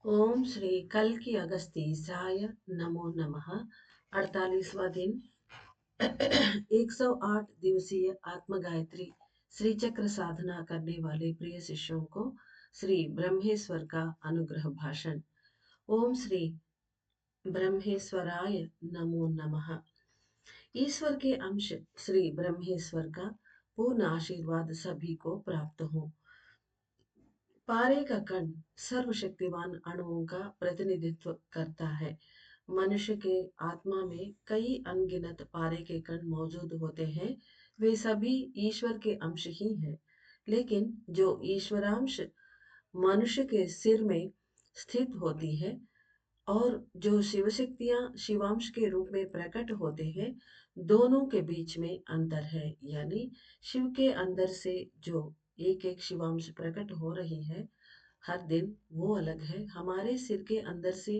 ओम श्री कल की अगस्तीसाय नमो नमः। 48वां दिन 108 दिवसीय आत्म गायत्री श्री चक्र साधना करने वाले प्रिय शिष्यों को श्री ब्रह्मेश्वर का अनुग्रह भाषण। ओम श्री ब्रह्मेश्वराय नमो नमः। ईश्वर के अंश श्री ब्रह्मेश्वर का पूर्ण आशीर्वाद सभी को प्राप्त हो। पारे का कण सर्वशक्तिमान अणुओं का प्रतिनिधित्व करता है। मनुष्य के आत्मा में कई अनगिनत पारे के कण मौजूद होते हैं। वे सभी ईश्वर के अंश ही हैं। लेकिन जो ईश्वरांश मनुष्य के सिर में स्थित होती है और जो शिव शक्तियां शिवांश के रूप में प्रकट होते हैं, दोनों के बीच में अंतर है। यानी शिव के अंदर से जो एक एक शिवांश प्रकट हो रही है हर दिन, वो अलग है। हमारे सिर के अंदर से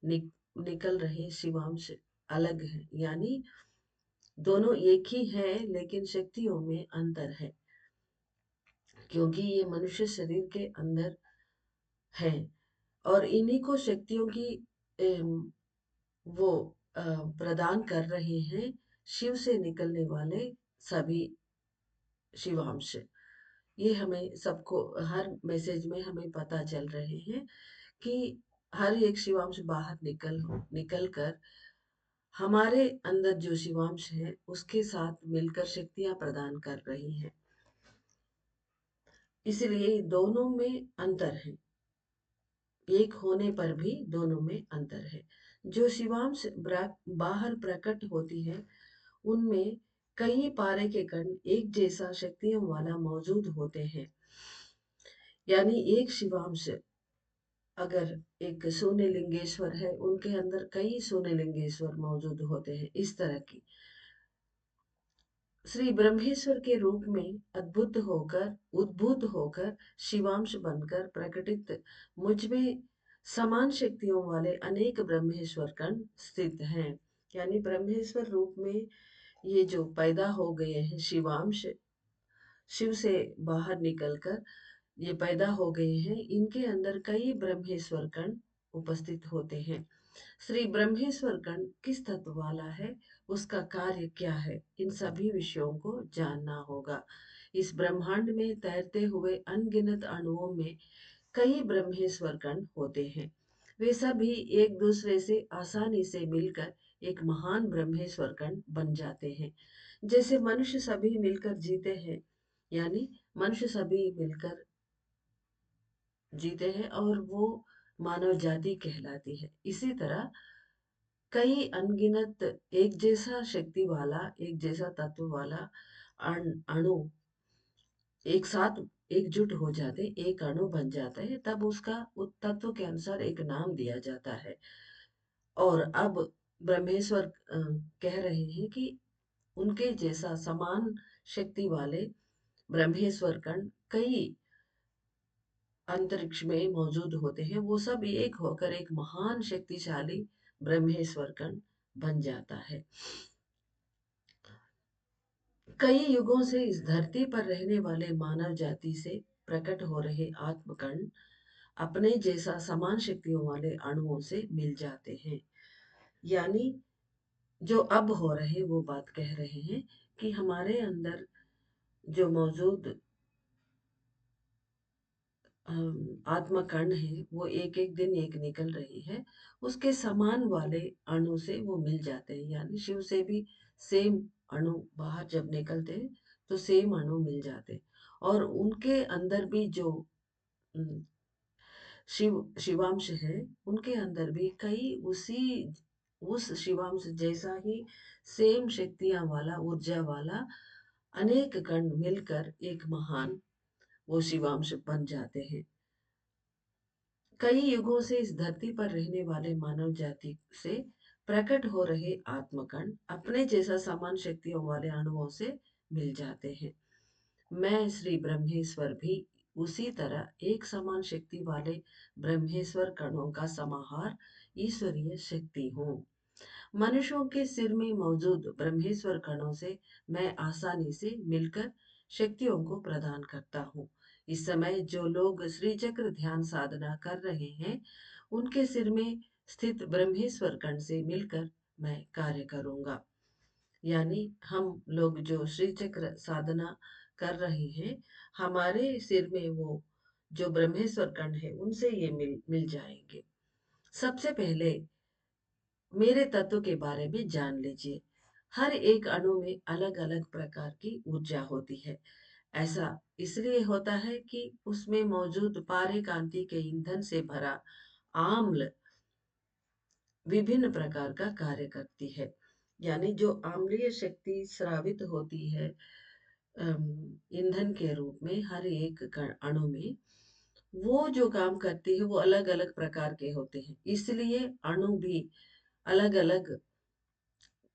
निकल रहे शिवांश अलग है। यानी दोनों एक ही है, लेकिन शक्तियों में अंतर है, क्योंकि ये मनुष्य शरीर के अंदर है और इन्हीं को शक्तियों की वो प्रदान कर रहे हैं शिव से निकलने वाले सभी शिवांश। ये हमें सबको हर मैसेज में हमें पता चल रहे हैं कि हर एक शिवांश बाहर निकल कर हमारे अंदर जो शिवांश है उसके साथ मिलकर शक्तियां प्रदान कर रही हैं। इसलिए दोनों में अंतर है। एक होने पर भी दोनों में अंतर है। जो शिवांश बाहर प्रकट होती है, उनमें कई पारे के कण एक जैसा शक्तियों वाला मौजूद होते हैं। यानी एक शिवांश अगर एक शून्य लिंगेश्वर है, उनके अंदर कई शून्य लिंगेश्वर मौजूद होते हैं। इस तरह की श्री ब्रह्मेश्वर के रूप में उद्भूत होकर शिवांश बनकर प्रकटित मुझ में समान शक्तियों वाले अनेक ब्रह्मेश्वर कण स्थित हैं। यानी ब्रह्मेश्वर रूप में ये जो पैदा हो गए हैं शिवांश, शिव से बाहर निकलकर ये पैदा हो गए हैं, इनके अंदर कई ब्रह्मेश्वर कण उपस्थित होते हैं। श्री ब्रह्मेश्वर कण किस तत्व वाला है, उसका कार्य क्या है, इन सभी विषयों को जानना होगा। इस ब्रह्मांड में तैरते हुए अनगिनत अणुओं में कई ब्रह्मेश्वर कण होते हैं। वे सभी एक दूसरे से आसानी से मिलकर एक महान ब्रह्मेश्वर कण बन जाते हैं। जैसे मनुष्य सभी मिलकर जीते हैं, यानी मनुष्य सभी मिलकर जीते हैं और वो मानव जाति कहलाती है। इसी तरह कई अनगिनत एक जैसा शक्ति वाला, एक जैसा तत्व वाला अणु एक साथ एकजुट हो जाते, एक अणु बन जाता है, तब उसका उस तत्व के अनुसार एक नाम दिया जाता है। और अब ब्रह्मेश्वर कह रहे हैं कि उनके जैसा समान शक्ति वाले ब्रह्मेश्वर कण कई अंतरिक्ष में मौजूद होते हैं। वो सब एक होकर एक महान शक्तिशाली ब्रह्मेश्वर कण बन जाता है। कई युगों से इस धरती पर रहने वाले मानव जाति से प्रकट हो रहे आत्मकण अपने जैसा समान शक्तियों वाले अणुओं से मिल जाते हैं। यानी जो अब हो रहे वो बात कह रहे हैं कि हमारे अंदर जो मौजूद आत्मकण है, वो एक एक दिन एक निकल रही है, उसके समान वाले अणु से वो मिल जाते हैं। यानी शिव से भी सेम अणु बाहर जब निकलते हैं तो सेम अणु मिल जाते हैं। और उनके अंदर भी जो अम, शिवांश है, उनके अंदर भी कई उस शिवांश जैसा ही सेम शक्तियां वाला, ऊर्जा वाला अनेक कण मिलकर एक महान वो शिवांश बन जाते हैं। कई युगों से इस धरती पर रहने वाले मानव जाति से प्रकट हो रहे आत्मकण अपने जैसा समान शक्तियों वाले अणुओं से मिल जाते हैं। मैं श्री ब्रह्मेश्वर भी उसी तरह एक समान शक्ति वाले ब्रह्मेश्वर कणों का समाहार ईश्वरीय शक्ति हूँ। मनुष्यों के सिर में मौजूद ब्रह्मेश्वर कणों से मैं आसानी से मिलकर शक्तियों को प्रदान करता हूँ। इस समय जो लोग श्री चक्र ध्यान साधना कर रहे हैं, उनके सिर में स्थित ब्रह्मेश्वर कण से मिलकर मैं कार्य करूंगा। यानी हम लोग जो श्री चक्र साधना कर रहे हैं, हमारे सिर में वो जो ब्रह्मेश्वर कण है, उनसे ये मिल मिल जाएंगे। सबसे पहले मेरे तत्व के बारे में जान लीजिए। हर एक अणु में अलग अलग प्रकार की ऊर्जा होती है। ऐसा इसलिए होता है कि उसमें मौजूद पारे कांति के ईंधन से भरा आम्ल विभिन्न प्रकार का कार्य करती है। यानी जो आम्लीय शक्ति स्रावित होती है ईंधन के रूप में हर एक अणु में, वो जो काम करती है वो अलग अलग प्रकार के होते हैं। इसलिए अणु भी अलग अलग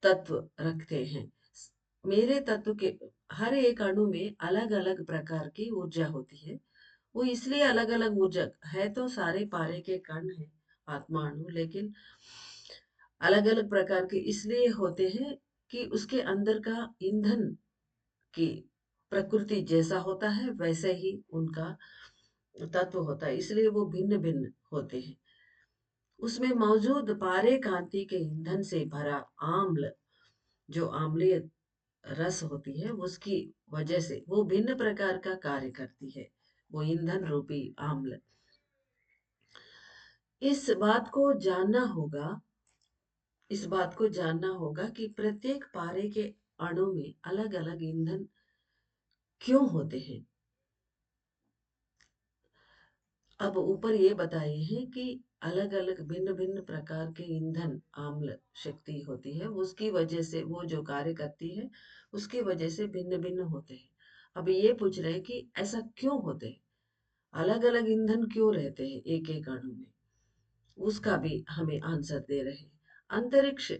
तत्व रखते हैं। मेरे तत्व के हर एक अणु में अलग अलग प्रकार की ऊर्जा होती है। वो इसलिए अलग अलग ऊर्जा है, तो सारे पारे के कण है आत्मा अणु, लेकिन अलग अलग प्रकार के इसलिए होते हैं कि उसके अंदर का ईंधन की प्रकृति जैसा होता है, वैसे ही उनका तत्व होता है, इसलिए वो भिन्न भिन्न होते हैं। उसमें मौजूद पारे कांति के ईंधन से भरा आम्ल, जो आम्लीय रस होती है, उसकी वजह से वो भिन्न प्रकार का कार्य करती है, वो ईंधन रूपी आम्ल। इस बात को जानना होगा इस बात को जानना होगा कि प्रत्येक पारे के अणु में अलग अलग ईंधन क्यों होते हैं। अब ऊपर ये बताए हैं कि अलग अलग भिन्न भिन्न प्रकार के ईंधन आम्ल शक्ति होती है, उसकी वजह से वो जो कार्य करती है, उसकी वजह से भिन्न भिन्न होते हैं। अब ये पूछ रहे हैं कि ऐसा क्यों होते हैं, अलग अलग ईंधन क्यों रहते हैं एक एक अणु में, उसका भी हमें आंसर दे रहे हैं। अंतरिक्ष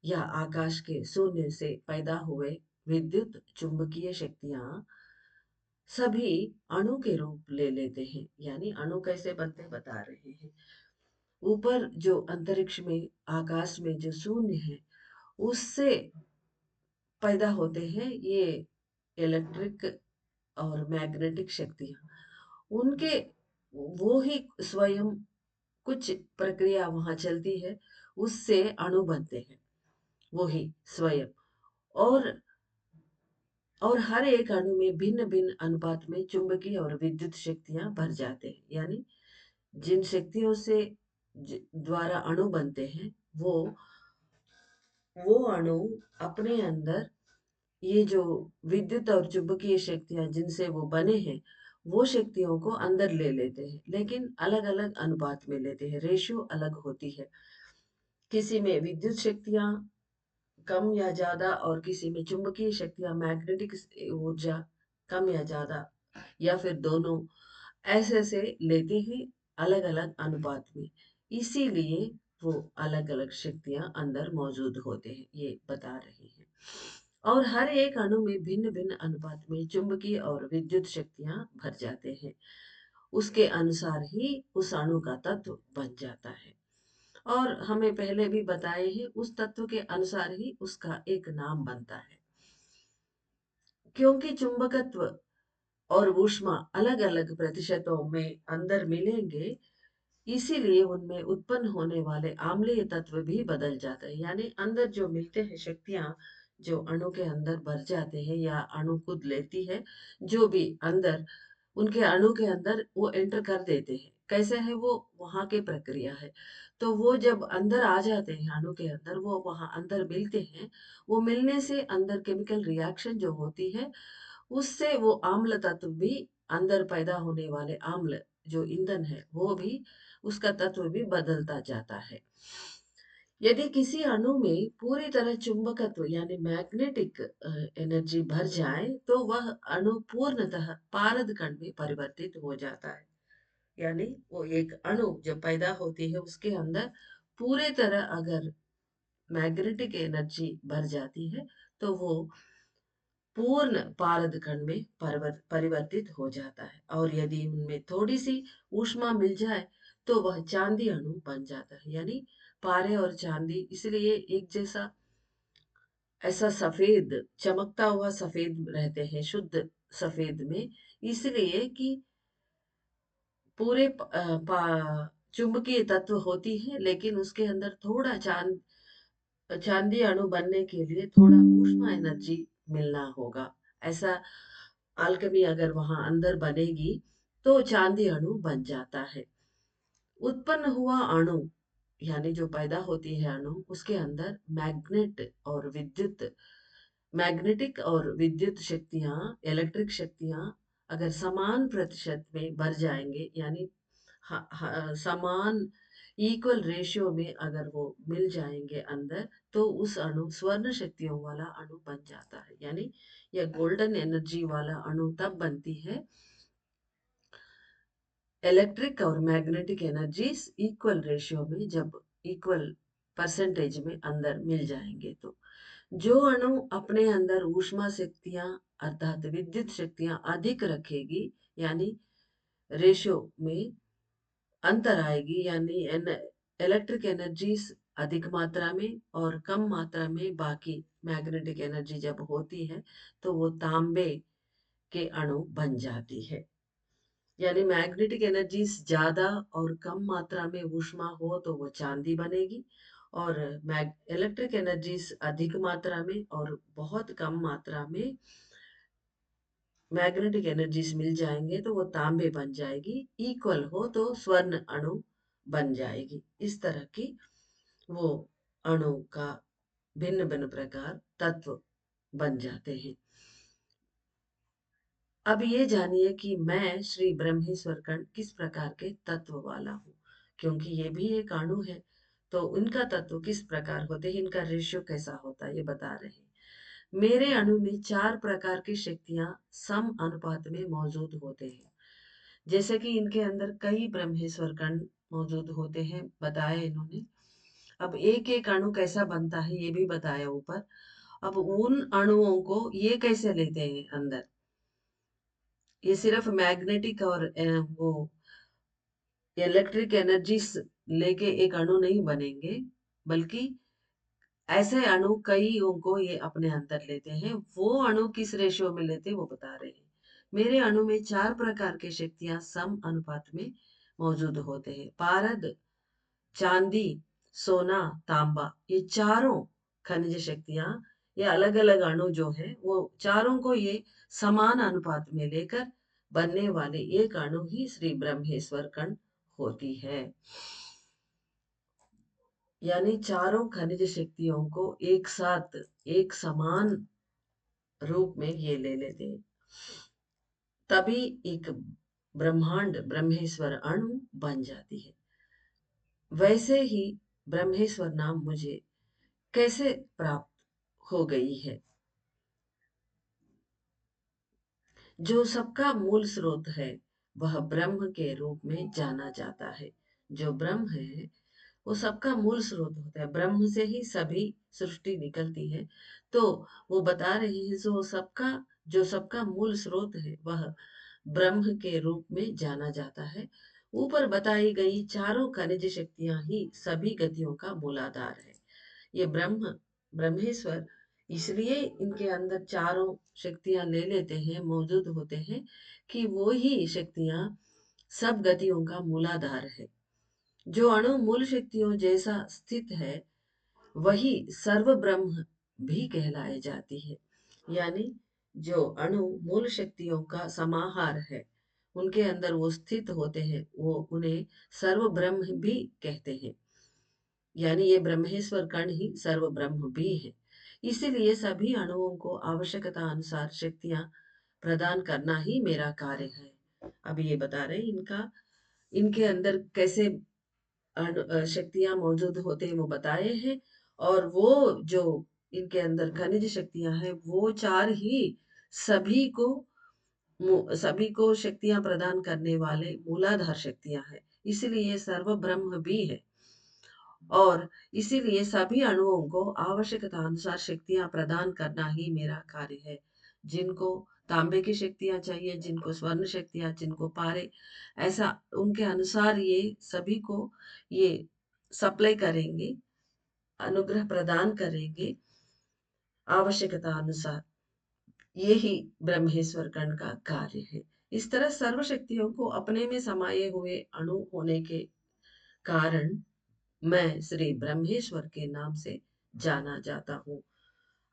या आकाश के शून्य से पैदा हुए विद्युत चुंबकीय शक्तियां सभी अणु के रूप ले लेते हैं। यानी अणु कैसे बनते बता रहे हैं। ऊपर जो अंतरिक्ष में आकाश में जो शून्य है, उससे पैदा होते हैं ये इलेक्ट्रिक और मैग्नेटिक शक्तियां। उनके वो ही स्वयं कुछ प्रक्रिया वहां चलती है, उससे अणु बनते हैं, वो ही स्वयं। और और हर एक अणु में भिन्न भिन्न अनुपात में चुंबकीय और विद्युत शक्तियां भर जाते हैं। यानी जिन शक्तियों से द्वारा अणु बनते हैं, वो अणु अपने अंदर ये जो विद्युत और चुंबकीय शक्तियां जिनसे वो बने हैं, वो शक्तियों को अंदर ले लेते हैं, लेकिन अलग अलग अनुपात में लेते हैं, रेशियो अलग होती है। किसी में विद्युत शक्तियां कम या ज्यादा, और किसी में चुंबकीय शक्तियां मैग्नेटिक ऊर्जा कम या ज्यादा, या फिर दोनों ऐसे से लेते हैं अलग अलग अनुपात में। इसीलिए वो अलग अलग शक्तियां अंदर मौजूद होते हैं, ये बता रहे हैं। और हर एक अणु में भिन्न भिन्न अनुपात में चुंबकीय और विद्युत शक्तियां भर जाते हैं, उसके अनुसार ही उस अणु का तत्व बन जाता है। और हमें पहले भी बताए हैं, उस तत्व के अनुसार ही उसका एक नाम बनता है। क्योंकि चुंबकत्व और ऊष्मा अलग अलग प्रतिशतों में अंदर मिलेंगे, इसीलिए उनमें उत्पन्न होने वाले आम्लीय तत्व भी बदल जाते हैं। यानी अंदर जो मिलते हैं शक्तियां, जो अणु के अंदर भर जाते हैं या अणु खुद लेती है, जो भी अंदर उनके अणु के अंदर वो एंटर कर देते हैं, कैसे है वो वहां की प्रक्रिया है। तो वो जब अंदर आ जाते हैं अणु के अंदर, वो वहां अंदर मिलते हैं। वो मिलने से अंदर केमिकल रिएक्शन जो होती है, उससे वो आम्ल तत्व भी, अंदर पैदा होने वाले आम्ल जो ईंधन है, वो भी उसका तत्व भी बदलता जाता है। यदि किसी अणु में पूरी तरह चुंबकत्व यानी मैग्नेटिक एनर्जी भर जाए, तो वह अणु पूर्णतः पारद कण में परिवर्तित हो जाता है। यानी वो एक अणु जब पैदा होती है, उसके अंदर पूरे तरह अगर मैग्नेटिक एनर्जी भर जाती है, तो वो पूर्ण पारद कण में परिवर्तित हो जाता है। और यदि उनमें थोड़ी सी ऊष्मा मिल जाए, तो वह चांदी अणु बन जाता है। यानी पारे और चांदी इसलिए एक जैसा, ऐसा सफेद चमकता हुआ सफेद रहते हैं, शुद्ध सफेद में, इसलिए कि पूरे चुंबकीय तत्व होती है, लेकिन उसके अंदर थोड़ा चांदी अणु बनने के लिए थोड़ा ऊष्मा एनर्जी मिलना होगा। ऐसा अल्केमी अगर वहां अंदर बनेगी तो चांदी अणु बन जाता है। उत्पन्न हुआ अणु यानी जो पैदा होती है अणु, उसके अंदर मैग्नेटिक और विद्युत शक्तियां, इलेक्ट्रिक शक्तियां अगर समान प्रतिशत में भर जाएंगे, यानी समान इक्वल रेशियो में अगर वो मिल जाएंगे अंदर, तो उस अणु स्वर्ण शक्तियों वाला अणु बन जाता है। यानी यह गोल्डन एनर्जी वाला अणु तब बनती है इलेक्ट्रिक और मैग्नेटिक एनर्जीज इक्वल रेशियो में, जब इक्वल परसेंटेज में अंदर मिल जाएंगे। तो जो अणु अपने अंदर ऊष्मा शक्तियां अर्थात विद्युत शक्तियां अधिक रखेगी, यानी रेशियो में अंतर आएगी, यानी इलेक्ट्रिक एनर्जीज अधिक मात्रा में और कम मात्रा में बाकी मैग्नेटिक एनर्जी जब होती है, तो वो तांबे के अणु बन जाती है। यानी मैग्नेटिक एनर्जीज ज्यादा और कम मात्रा में ऊष्मा हो तो वो चांदी बनेगी, और इलेक्ट्रिक एनर्जीज अधिक मात्रा में और बहुत कम मात्रा में मैग्नेटिक एनर्जीज मिल जाएंगे तो वो तांबे बन जाएगी। इक्वल हो तो स्वर्ण अणु बन जाएगी। इस तरह की वो अणु का भिन्न भिन्न प्रकार तत्व बन जाते हैं। अब ये जानिए कि मैं श्री ब्रह्मेश्वर कण किस प्रकार के तत्व वाला हूँ, क्योंकि ये भी एक अणु है, तो उनका तत्व किस प्रकार होते हैं, इनका रेशियो कैसा होता है, ये बता रहे हैं। मेरे अणु में 4 प्रकार की शक्तियां सम अनुपात में मौजूद होते हैं। जैसे कि इनके अंदर कई ब्रह्मेश्वर कण मौजूद होते हैं, बताया इन्होंने। अब एक एक अणु कैसा बनता है ये भी बताया ऊपर। अब उन अणुओं को ये कैसे लेते हैं अंदर, ये सिर्फ मैग्नेटिक और वो इलेक्ट्रिक एनर्जी लेके एक अणु नहीं बनेंगे, बल्कि ऐसे अणु कईयों को ये अपने अंदर लेते हैं। वो अणु किस रेशियो में लेते हैं वो बता रहे हैं। मेरे अणु में 4 प्रकार की शक्तियां सम अनुपात में मौजूद होते हैं। पारद, चांदी, सोना, तांबा, ये चारों खनिज शक्तियां, ये अलग अलग अणु जो है वो चारों को ये समान अनुपात में लेकर बनने वाले एक अणु ही श्री ब्रह्मेश्वर कण होती है। यानी चारों खनिज शक्तियों को एक साथ एक समान रूप में ये ले लेते हैं, तभी एक ब्रह्मांड ब्रह्मेश्वर अणु बन जाती है। वैसे ही ब्रह्मेश्वर नाम मुझे कैसे प्राप्त हो गई है। जो सबका मूल स्रोत है वह ब्रह्म के रूप में जाना जाता है। जो ब्रह्म है वो सबका मूल स्रोत होता है, ब्रह्म से ही सभी सृष्टि निकलती है। तो वो बता रहे हैं जो सबका मूल स्रोत है वह ब्रह्म के रूप में जाना जाता है। ऊपर बताई गई चारों खनिज शक्तियां ही सभी गतियों का मूलाधार है। ये ब्रह्मेश्वर इसलिए इनके अंदर चारों शक्तियां ले लेते हैं, मौजूद होते हैं, कि वो ही शक्तियां सब गतियों का मूलाधार है। जो अणु मूल शक्तियों जैसा स्थित है वही सर्व ब्रह्म भी कहलाए जाती है। यानी जो अणु मूल शक्तियों का समाहार है, उनके अंदर वो स्थित होते हैं, वो उन्हें सर्व ब्रह्म भी कहते हैं। यानी ये ब्रह्मेश्वर कण ही सर्व ब्रह्म भी है। इसीलिए सभी अणुओं को आवश्यकता अनुसार शक्तियां प्रदान करना ही मेरा कार्य है। अभी ये बता रहे हैं इनके अंदर कैसे शक्तियां मौजूद होते हैं वो बताए हैं। और वो जो इनके अंदर खनिज शक्तियां हैं वो चार ही सभी को सभी को शक्तियां प्रदान करने वाले मूलाधार शक्तियां हैं। इसलिए ये सर्व ब्रह्म भी है। और इसीलिए सभी अणुओं को आवश्यकता अनुसार शक्तियां प्रदान करना ही मेरा कार्य है। जिनको तांबे की शक्तियां चाहिए, जिनको स्वर्ण शक्तियां, जिनको पारे, ऐसा उनके अनुसार ये सभी को ये सप्लाई करेंगे, अनुग्रह प्रदान करेंगे आवश्यकता अनुसार। यही ब्रह्मेश्वर गण का कार्य है। इस तरह सर्व शक्तियों को अपने में समाये हुए अणु होने के कारण मैं श्री ब्रह्मेश्वर के नाम से जाना जाता हूँ।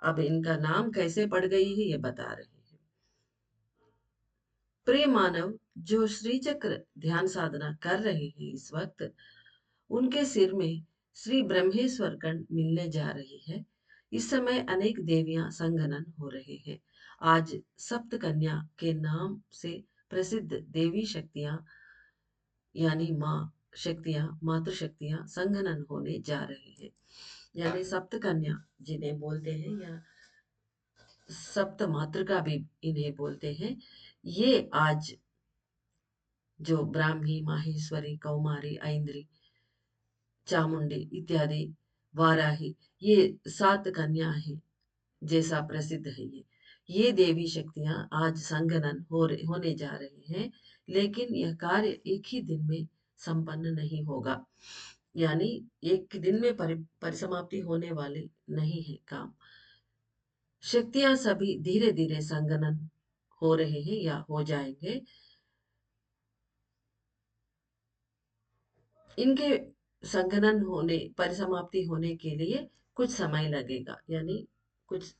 अब इनका नाम कैसे पड़ गई है ये बता रहे हैं। प्रिय मानव, जो श्री चक्र ध्यान साधना कर रहे हैं इस वक्त, उनके सिर में श्री ब्रह्मेश्वर कंठ मिलने जा रही है। इस समय अनेक देवियां संगनन हो रहे हैं। आज सप्त कन्या के नाम से प्रसिद्ध देवी शक्तियां यानी माँ शक्तियां, मातृशक्तियां संगनन होने जा रही है। यानी सप्त कन्या जिन्हें बोलते हैं, या सप्त मातृका भी इन्हें बोलते हैं, ये आज जो ब्राह्मी, माहेश्वरी, कौमारी, ऐन्द्री, चामुंडी इत्यादि, वाराही, ये 7 कन्या है जैसा प्रसिद्ध है। ये देवी शक्तियां आज संगनन होने जा रही हैं, लेकिन यह कार्य एक ही दिन में संपन्न नहीं होगा। यानी एक दिन में परिसमाप्ति होने वाली नहीं है काम। शक्तियां सभी धीरे धीरे संगनन हो रहे हैं या हो जाएंगे। इनके संगनन होने, परिसमाप्ति होने के लिए कुछ समय लगेगा, यानी कुछ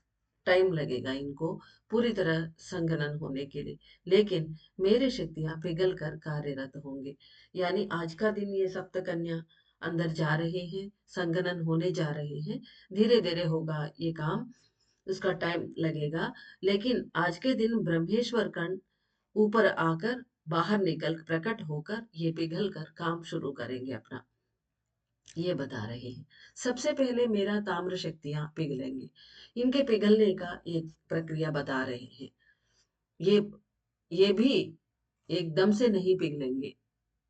टाइम लगेगा इनको पूरी तरह संगनन होने के लिए। लेकिन मेरे शक्तियां पिघल कर कार्यरत होंगे। यानी आज का दिन ये सप्त कन्या अंदर जा रहे हैं, संगनन होने जा रहे हैं। धीरे धीरे होगा ये काम, उसका टाइम लगेगा। लेकिन आज के दिन ब्रह्मेश्वर कण ऊपर आकर, बाहर निकल प्रकट होकर ये पिघल कर काम शुरू करेंगे अपना। ये बता रहे हैं। सबसे पहले मेरा ताम्र शक्तियां पिघलेंगे। इनके पिघलने का एक प्रक्रिया बता रहे हैं। ये ये भी एकदम से नहीं पिघलेंगे।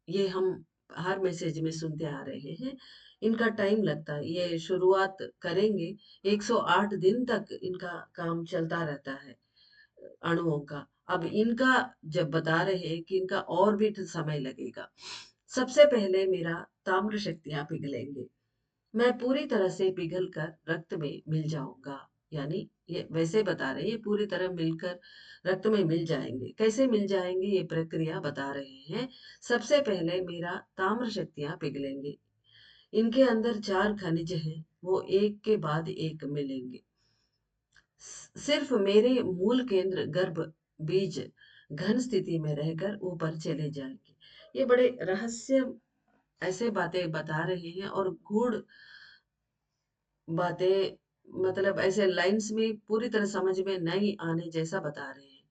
ये हम हर मैसेज में सुनते आ रहे हैं। इनका टाइम लगता है। ये शुरुआत करेंगे, 108 दिन तक इनका काम चलता रहता है अणुओं का। अब इनका जब बता रहे हैं कि इनका और भी समय लगेगा। सबसे पहले मेरा ताम्र शक्तियां पिघलेंगे। मैं पूरी तरह से पिघल कर रक्त में मिल जाऊंगा। यानी ये वैसे बता रहे हैं, ये पूरी तरह मिलकर रक्त में मिल जाएंगे। कैसे मिल जाएंगे ये प्रक्रिया बता रहे हैं। सबसे पहले मेरा ताम्र शक्तियां पिघलेंगे। इनके अंदर 4 खनिज हैं, वो एक के बाद एक मिलेंगे। सिर्फ मेरे मूल केंद्र गर्भ बीज घन स्थिति में रहकर ऊपर चले जाएंगे। ये बड़े रहस्य ऐसे बातें बता रहे हैं, और गूढ़ बातें, मतलब ऐसे लाइंस में पूरी तरह समझ में नहीं आने जैसा बता रहे हैं।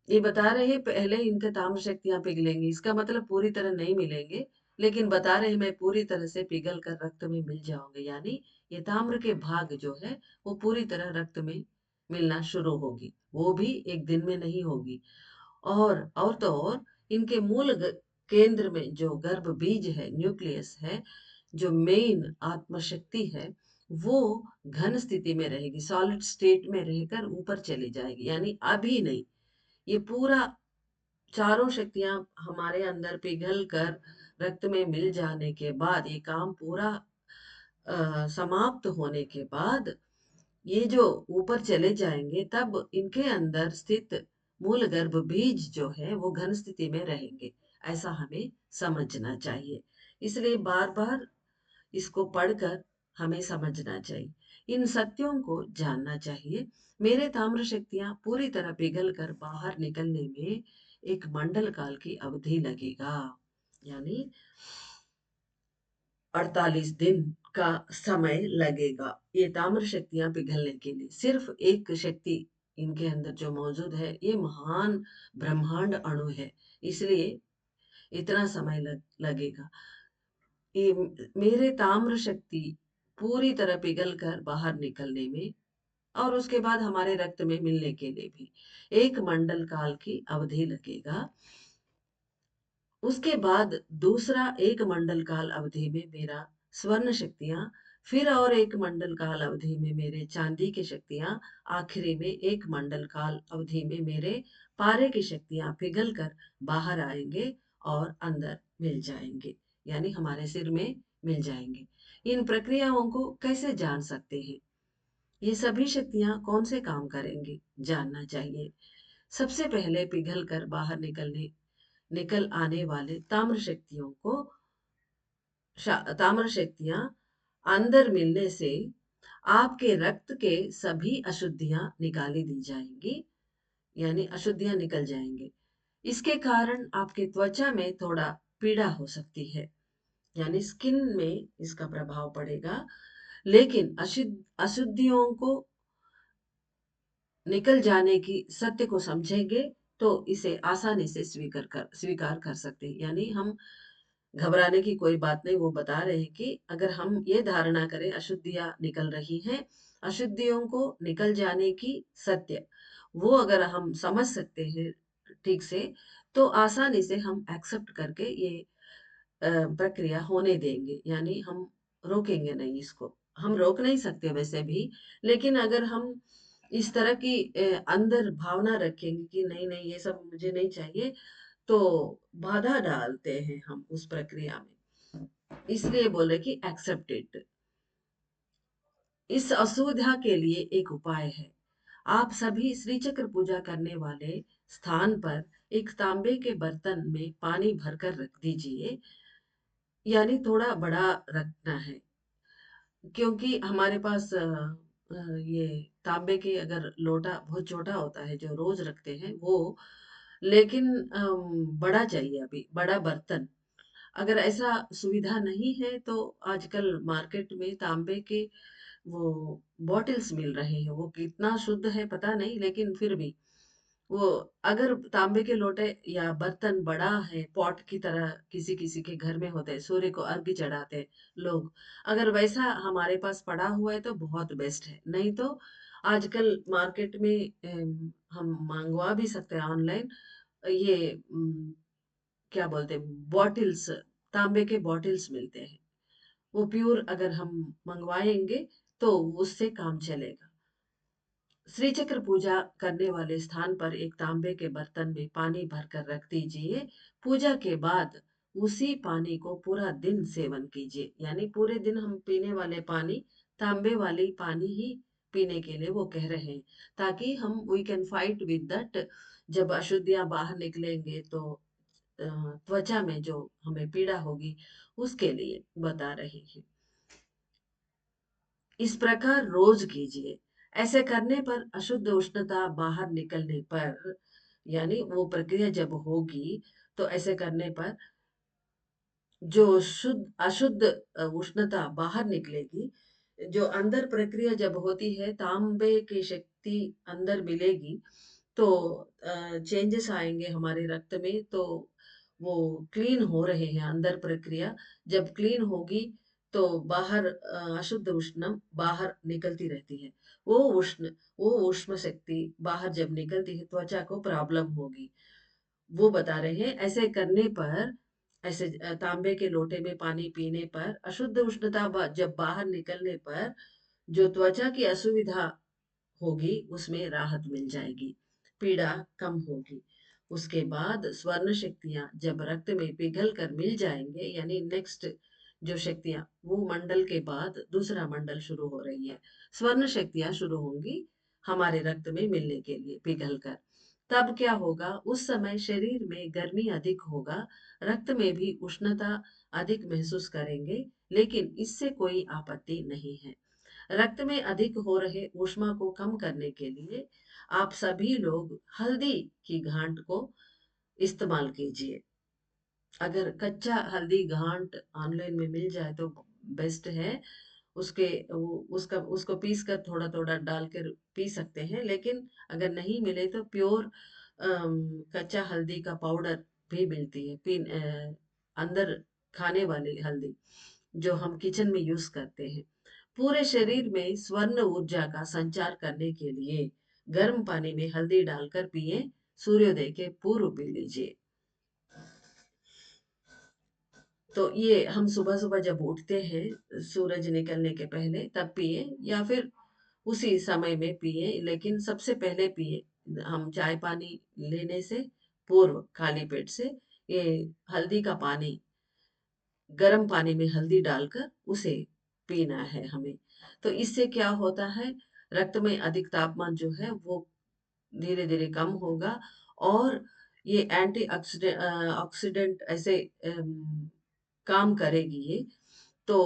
ये बता रहे हैं पहले इनके ताम्र शक्तियां पिघलेंगी, इसका मतलब पूरी तरह नहीं मिलेंगे। लेकिन बता रहे हैं मैं पूरी तरह से पिघल कर रक्त में मिल जाऊंगे। यानी ये ताम्र के भाग जो है वो पूरी तरह रक्त में मिलना शुरू होगी। वो भी एक दिन में नहीं होगी। और तो और इनके मूल केंद्र में जो गर्भ बीज है, न्यूक्लियस है, जो मेन आत्मशक्ति है, वो घन स्थिति में रहेगी, सॉलिड स्टेट में रहकर ऊपर चली जाएगी। यानी अभी नहीं, ये पूरा चारों शक्तियां हमारे अंदर पिघल कर रक्त में मिल जाने के बाद, ये काम पूरा समाप्त होने के बाद ये जो ऊपर चले जाएंगे, तब इनके अंदर स्थित मूल गर्भ बीज जो है वो घन स्थिति में रहेंगे। ऐसा हमें समझना चाहिए। इसलिए बार बार इसको पढ़कर हमें समझना चाहिए, इन सत्यों को जानना चाहिए। मेरे ताम्र शक्तियां पूरी तरह पिघल कर बाहर निकलने में एक मंडल काल की अवधि लगेगा। यानी 48 दिन का समय लगेगा ये ताम्र शक्तियां पिघलने के लिए। सिर्फ एक शक्ति इनके अंदर जो मौजूद है, ये महान ब्रह्मांड अणु है, इसलिए इतना समय लगेगा। ये मेरे ताम्र शक्ति पूरी तरह पिघल कर बाहर निकलने में, और उसके बाद हमारे रक्त में मिलने के लिए भी एक मंडल काल की अवधि लगेगा। उसके बाद दूसरा एक मंडल काल अवधि में मेरा स्वर्ण शक्तियां, फिर और एक मंडल काल अवधि में मेरे चांदी की शक्तियां, आखिरी में एक मंडल काल अवधि में मेरे पारे की शक्तियां पिघल कर बाहर आएंगे और अंदर मिल जाएंगे। यानी हमारे सिर में मिल जाएंगे। इन प्रक्रियाओं को कैसे जान सकते हैं? ये सभी शक्तियां कौन से काम करेंगी जानना चाहिए। सबसे पहले पिघल कर बाहर निकल आने वाले ताम्र शक्तियां अंदर मिलने से आपके रक्त के सभी अशुद्धियां निकाली दी जाएंगी, यानी अशुद्धियां निकल जाएंगे। इसके कारण आपके त्वचा में थोड़ा पीड़ा हो सकती है, यानी स्किन में इसका प्रभाव पड़ेगा। लेकिन अशुद्धियों को निकल जाने की सत्य को समझेंगे तो इसे आसानी से स्वीकार कर सकते हैं। यानी हम घबराने की कोई बात नहीं। वो बता रहे हैं कि अगर हम ये धारणा करें अशुद्धियां निकल रही हैं, अशुद्धियों को निकल जाने की सत्य, वो अगर हम समझ सकते हैं ठीक से, तो आसानी से हम एक्सेप्ट करके ये प्रक्रिया होने देंगे। यानी हम रोकेंगे नहीं इसको। हम रोक नहीं सकते वैसे भी, लेकिन अगर हम इस तरह की अंदर भावना रखेंगे कि नहीं नहीं ये सब मुझे नहीं चाहिए, तो बाधा डालते हैं हम उस प्रक्रिया में। इसलिए बोल रहे कि एक्सेप्ट इट। इस असुविधा के लिए एक उपाय है। आप सभी श्री चक्र पूजा करने वाले स्थान पर एक तांबे के बर्तन में पानी भरकर रख दीजिए, यानी थोड़ा बड़ा रखना है, क्योंकि हमारे पास ये तांबे के अगर लोटा बहुत छोटा होता है जो रोज रखते हैं वो, लेकिन बड़ा चाहिए, अभी बड़ा बर्तन। अगर ऐसा सुविधा नहीं है तो आजकल मार्केट में तांबे के वो बॉटल्स मिल रहे हैं। वो कितना शुद्ध है पता नहीं, लेकिन फिर भी वो, अगर तांबे के लोटे या बर्तन बड़ा है, पॉट की तरह किसी किसी के घर में होते हैं, सूर्य को अर्घ्य चढ़ाते हैं लोग, अगर वैसा हमारे पास पड़ा हुआ है तो बहुत बेस्ट है। नहीं तो आजकल मार्केट में हम मंगवा भी सकते हैं ऑनलाइन, ये क्या बोलते हैं, बॉटल्स, तांबे के बॉटल्स मिलते हैं। वो प्योर अगर हम मंगवाएंगे तो उससे काम चलेगा। श्री चक्र पूजा करने वाले स्थान पर एक तांबे के बर्तन में पानी भरकर रख दीजिए। पूजा के बाद उसी पानी को पूरा दिन सेवन कीजिए, यानी पूरे दिन हम पीने वाले पानी, तांबे वाली पानी ही पीने के लिए वो कह रहे हैं, ताकि हम we can fight with that. जब अशुद्धियां बाहर निकलेंगे तो त्वचा में जो हमें पीड़ा होगी उसके लिए बता रहे हैं। इस प्रकार रोज कीजिए। ऐसे करने पर अशुद्ध उष्णता बाहर निकलने पर, यानी वो प्रक्रिया जब होगी तो ऐसे करने पर जो शुद्ध अशुद्ध उष्णता बाहर निकलेगी। जो अंदर प्रक्रिया जब होती है, तांबे की शक्ति अंदर मिलेगी तो चेंजेस आएंगे हमारे रक्त में। तो वो क्लीन हो रहे हैं अंदर प्रक्रिया, जब क्लीन होगी तो बाहर अशुद्ध उष्ण बाहर निकलती रहती है। वो उष्ण वो उष्ण शक्ति बाहर जब निकलती है त्वचा को प्रॉब्लम होगी। वो बता रहे हैं ऐसे करने पर, ऐसे तांबे के लोटे में पानी पीने पर अशुद्ध उष्णता जब बाहर निकलने पर जो त्वचा की असुविधा होगी उसमें राहत मिल जाएगी, पीड़ा कम होगी। उसके बाद स्वर्ण शक्तियां जब रक्त में पिघल कर मिल जाएंगे, यानी नेक्स्ट जो शक्तियां, वो मंडल के बाद दूसरा मंडल शुरू हो रही है, स्वर्ण शक्तियां शुरू होंगी हमारे रक्त में मिलने के लिए पिघल कर। तब क्या होगा, उस समय शरीर में गर्मी अधिक होगा, रक्त में भी उष्णता अधिक महसूस करेंगे, लेकिन इससे कोई आपत्ति नहीं है। रक्त में अधिक हो रहे ऊष्मा को कम करने के लिए आप सभी लोग हल्दी की घांट को इस्तेमाल कीजिए। अगर कच्चा हल्दी घांट ऑनलाइन में मिल जाए तो बेस्ट है। उसके उसका उसको पीस कर थोड़ा थोड़ा डालकर पी सकते हैं, लेकिन अगर नहीं मिले तो प्योर कच्चा हल्दी का पाउडर भी मिलती है, अंदर खाने वाली हल्दी जो हम किचन में यूज करते हैं। पूरे शरीर में स्वर्ण ऊर्जा का संचार करने के लिए गर्म पानी में हल्दी डालकर पिए, सूर्योदय के पूर्व पी लीजिए। तो ये हम सुबह सुबह जब उठते हैं सूरज निकलने के पहले तब पिए, या फिर उसी समय में पिए, लेकिन सबसे पहले पिए हम चाय पानी लेने से पूर्व खाली पेट से ये हल्दी का पानी, गर्म पानी में हल्दी डालकर उसे पीना है हमें। तो इससे क्या होता है, रक्त में अधिक तापमान जो है वो धीरे-धीरे कम होगा और ये ऑक्सीडेंट ऐसे काम करेगी ये। तो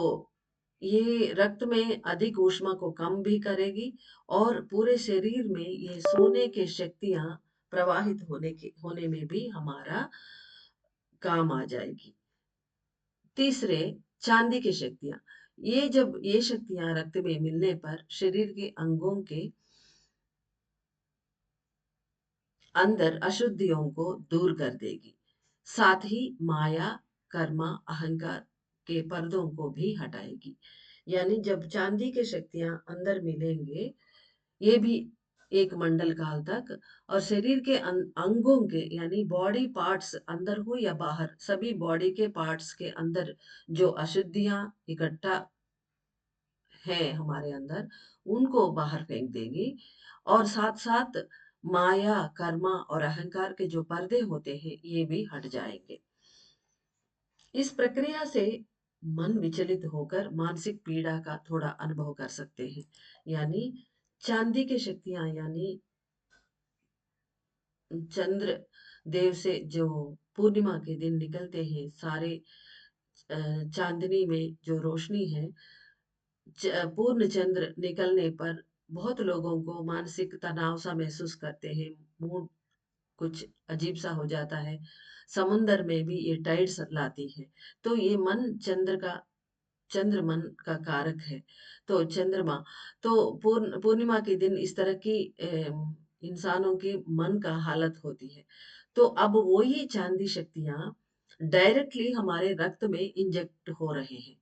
ये रक्त में अधिक ऊष्मा को कम भी करेगी और पूरे शरीर में ये सोने की शक्तियाँ प्रवाहित होने में भी हमारा काम आ जाएगी। तीसरे, चांदी की शक्तियाँ। ये जब ये शक्तियाँ रक्त में मिलने पर शरीर के अंगों के अंदर अशुद्धियों को दूर कर देगी। साथ ही माया, कर्मा, अहंकार के पर्दों को भी हटाएगी। यानी जब चांदी की शक्तियाँ अंदर मिलेंगे, ये भी एक मंडल काल तक और शरीर के अंगों के यानी बॉडी पार्ट्स अंदर हो या बाहर, सभी बॉडी के पार्ट्स के अंदर जो अशुद्धियाँ इकट्ठा है हमारे अंदर, उनको बाहर फेंक देगी और साथ-साथ माया, कर्मा और अहंकार के जो पर्दे होते हैं, ये भी हट जाएँगे। इस प्रक्रिया से मन विचलित होकर मानसिक पीड़ा का थोड़ा अनुभव कर सकते हैं। यानी चांदी की शक्तियाँ यानी चंद्र देव से जो पूर्णिमा के दिन निकलते हैं, सारे अ, चाँदनी में जो रोशनी है, पूर्ण चंद्र निकलने पर बहुत लोगों को मानसिक तनाव सा महसूस करते हैं, मूड कुछ अजीब सा हो जाता है। समुंदर में भी ये टाइड्स लाती है। तो ये मन चंद्र मन का कारक है। तो चंद्रमा तो पूर्णिमा के दिन इस तरह की इंसानों के मन का हालत होती है। तो अब वही चांदी शक्तियाँ डायरेक्टली हमारे रक्त में इंजेक्ट हो रहे हैं।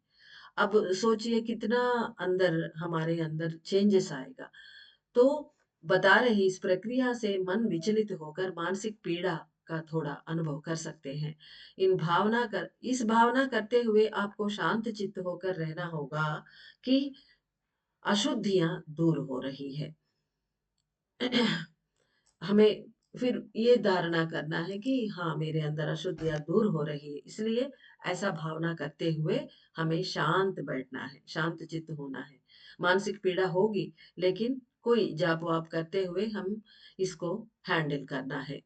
अब सोचिए कितना अंदर हमारे अंदर चेंजेस आएगा। तो बता रहे इस प्रक्रिया से मन विचलित होकर मानसिक पीड़ा का थोड़ा अनुभव कर सकते हैं। इस भावना करते हुए आपको शांत चित्त होकर रहना होगा कि अशुद्धियाँ दूर हो रही है। हमें फिर ये धारणा करना है कि हाँ, मेरे अंदर अशुद्धियाँ दूर हो रही है, इसलिए ऐसा भावना करते हुए हमें शांत बैठना है, शांत चित्त होना है। मानसिक पीड़ा होगी, लेकिन कोई जाप-वाप करते हुए हम इसको हैंडल करना है।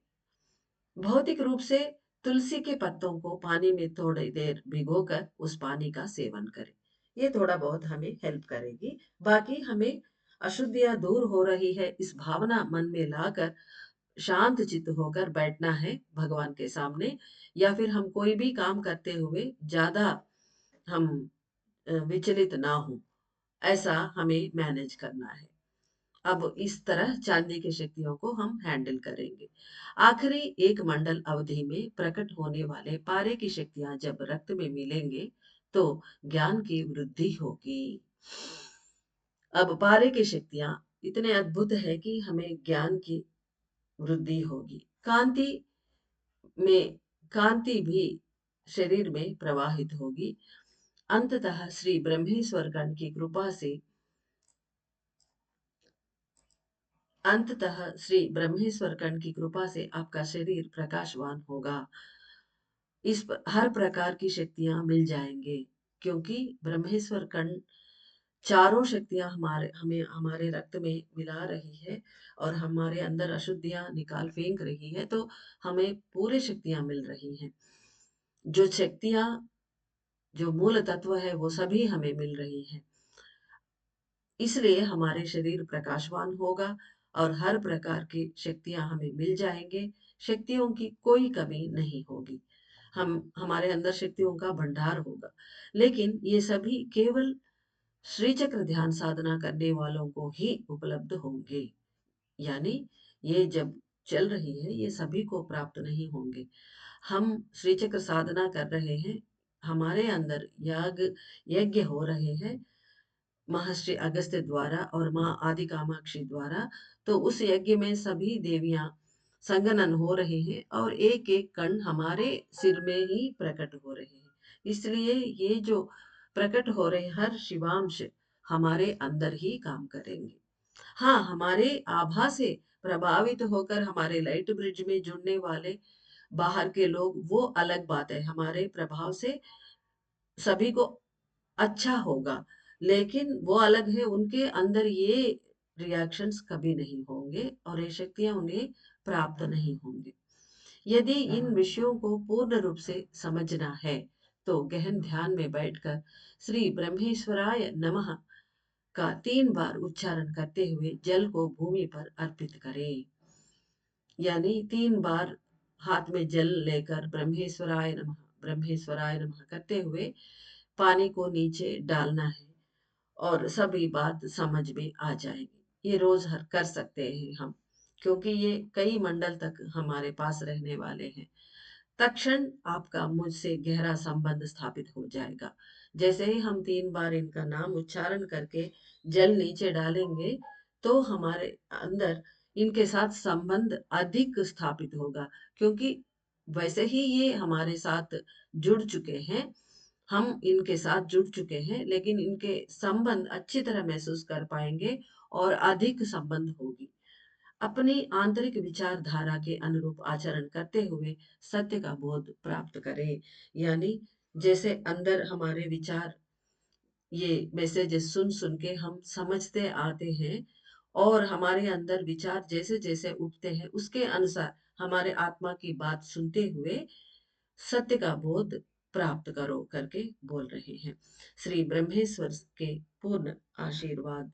भौतिक रूप से तुलसी के पत्तों को पानी में थोड़ी देर भिगोकर उस पानी का सेवन करें। ये थोड़ा बहुत हमें हेल्प करेगी। बाकी हमें अशुद्धियाँ दूर हो रही है, इस भावना मन में लाकर शांत चित्त होकर बैठना है भगवान के सामने या फिर हम कोई भी काम करते हुए ज़्यादा हम विचलित ना हों, ऐसा हमें मैनेज करना है। अब इस तरह चांदी की शक्तियों को हम हैंडल करेंगे। आखिरी एक मंडल अवधि में प्रकट होने वाले पारे की शक्तियाँ जब रक्त में मिलेंगे, तो ज्ञान की वृद्धि होगी। अब पारे की शक्तियाँ इतने अद्भुत है कि हमें ज्ञान की वृद्धि होगी। में कांति भी शरीर में प्रवाहित होगी। अंततः श्री ब्रह्मेश्वर गण की कृपा से अंततः श्री ब्रह्मेश्वर गण की कृपा से आपका शरीर प्रकाशवान होगा। हर प्रकार की शक्तियाँ मिल जाएँगे क्योंकि ब्रह्मेश्वर कण चारों शक्तियाँ हमारे रक्त में मिला रही है और हमारे अंदर अशुद्धियाँ निकाल फेंक रही है, तो हमें पूरी शक्तियाँ मिल रही हैं। जो शक्तियाँ जो मूल तत्व है वो सभी हमें मिल रही हैं। इसलिए हमारे शरीर प्रकाशवान होगा और हर प्रकार की शक्तियाँ हमें मिल जाएँगे। शक्तियों की कोई कमी नहीं होगी। हम हमारे अंदर शक्तियों का भंडार होगा। लेकिन ये सभी केवल श्री चक्र ध्यान साधना करने वालों को ही उपलब्ध होंगे। यानी ये जब चल रही है, ये सभी को प्राप्त नहीं होंगे। हम श्री चक्र साधना कर रहे हैं, हमारे अंदर यज्ञ हो रहे हैं महर्षि अगस्त्य द्वारा और माँ आदि कामाक्षी द्वारा। तो उस यज्ञ में सभी देवियाँ संगनन हो रही हैं और एक-एक कण हमारे सिर में ही प्रकट हो रहे हैं। इसलिए ये जो प्रकट हो रहे हर शिवांश हमारे अंदर ही काम करेंगे। हाँ, हमारे आभा से प्रभावित होकर हमारे लाइट ब्रिज में जुड़ने वाले बाहर के लोग वो अलग बात है। हमारे प्रभाव से सभी को अच्छा होगा, लेकिन वो अलग है उनके अंदर ये रिएक्शंस कभी नहीं होंगे और ये शक्तियाँ उन्हें प्राप्त नहीं होंगी। यदि इन विषयों को पूर्ण रूप से समझना है, तो गहन ध्यान में बैठकर श्री ब्रह्मेश्वराय नमः का 3 बार उच्चारण करते हुए जल को भूमि पर अर्पित करें। यानी 3 बार हाथ में जल लेकर ब्रह्मेश्वराय नमः करते हुए पानी को नीचे डालना है और सभी बात समझ में आ जाएगी। ये रोज हर कर सकते हैं हम, क्योंकि ये कई मंडल तक हमारे पास रहने वाले हैं। तत्क्षण आपका मुझसे गहरा संबंध स्थापित हो जाएगा। जैसे ही हम 3 बार इनका नाम उच्चारण करके जल नीचे डालेंगे, तो हमारे अंदर इनके साथ संबंध अधिक स्थापित होगा, क्योंकि वैसे ही ये हमारे साथ जुड़ चुके हैं, हम इनके साथ जुड़ चुके हैं, लेकिन इनके संबंध अच्छी तरह महसूस कर पाएंगे और अधिक संबंध होगी। अपनी आंतरिक विचारधारा के अनुरूप आचरण करते हुए सत्य का बोध प्राप्त करें। यानी जैसे अंदर हमारे विचार, ये मैसेजेस सुन सुन के हम समझते आते हैं और हमारे अंदर विचार जैसे जैसे उठते हैं, उसके अनुसार हमारे आत्मा की बात सुनते हुए सत्य का बोध प्राप्त करो करके बोल रहे हैं। श्री ब्रह्मेश्वर के पूर्ण आशीर्वाद